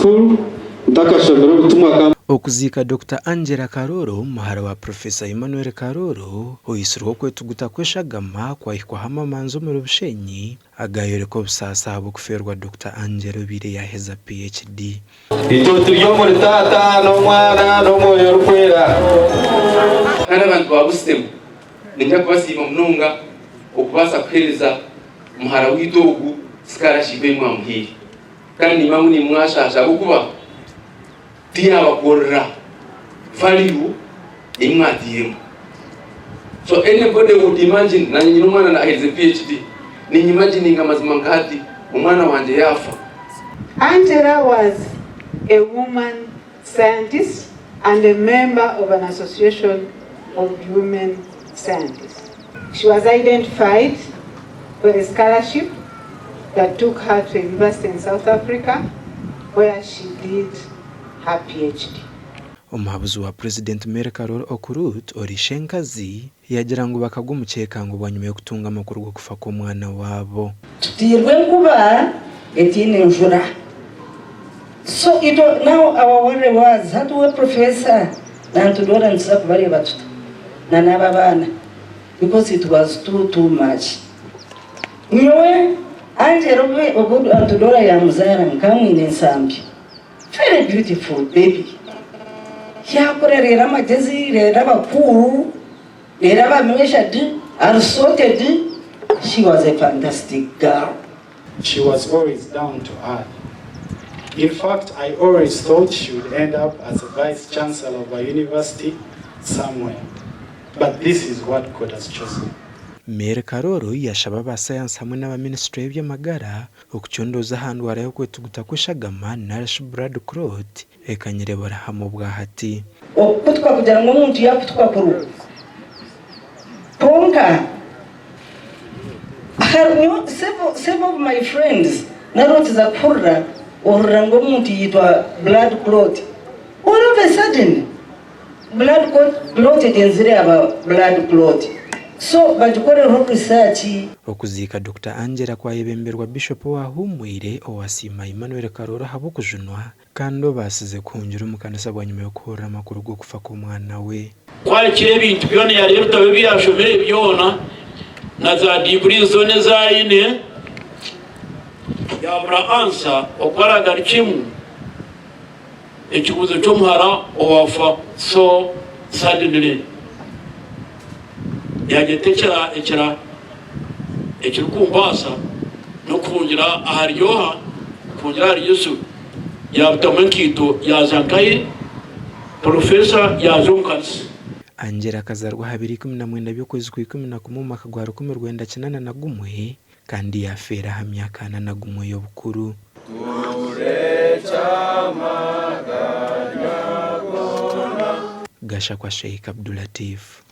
school ntakashobora gutumwa Okuziika Dr. Angella Karooro muhara wa Professor Emmanuel Karooro oyisirwa kwetuguta kweshagama kwahikwa hama manzo mu Bushenyi agayoreko busasa habukuferwa Dr. Angella bire yaheza PhD. Ito tuyo muri tata no mwana no moyo rukwera kana abantu babusemu ninja kubasima mununga okubasa kuhereza muhara w'itogu sikarashibe mwamuhiri kandi mamuni mwashasha ukuba tiya bakora value imwatiyemo. So anybody would imagine na nyina mwana na heze PhD ni imagine ngamazima ngati umwana wanje yafa. Angella was a woman scientist and a member of an association of women scientists. She was identified for a scholarship that took her to a university in South Africa where she did her PhD. Umuhabuzi wa President Angella Karooro Okurut orishenkazi yagira ngo bakagumukeka ngo banyume kutunga amakuru go kufa ko mwana wabo. Tutirwe kuba etine njura. So now our worry was how to a professor and to do and stuff very much. Nana babana because it was too much. Nyowe Angella ogudu antudora ya muzara nkamwe nensambi. Very beautiful baby. Yakore rera magezi rera bakuru rera bameshadi are sorted. She was a fantastic girl. She was always down to earth. In fact, I always thought she would end up as a vice chancellor of a university somewhere. But this is what God has chosen. Angella Karooro yashaba ba science hamwe n'aba ministry by'amagara okucyondoza handu warayo kwetuguta kweshagama Nash Brad Crot ekanyirebora hamo bwa hati okutwa kugira ngo umuntu yakutwa kuru ponka several of my friends naroti za kurra orango umuntu yitwa blood clot all of a sudden blood clot denzire aba blood clot. So bajukore research. Okuziika Dr. Angella kwayebemberwa Bishop wa Humwire owasima Emmanuel Karooro habukujunwa kando basize kunjura mukanisa bwanyuma yo kuhora makuru go kufa ko mwana we. Kwali kire bintu byone yari rutabe byashomere byona na za degree zone za ine ya bra ansa okwara garichimu ekibuzo cyo muhara owafa so suddenly yagetekera ekirikumbasa no kungira aharyoha kungira Yesu yabutamakito yazankaye Professor yazonkansi. Angella kazarwa 2019 by'ukwezi kwa 11 mu mwaka gwa 1991 kandi yafera hamyaka na gumwe yo bukuru. Gasha kwa Sheikh Abdulatif.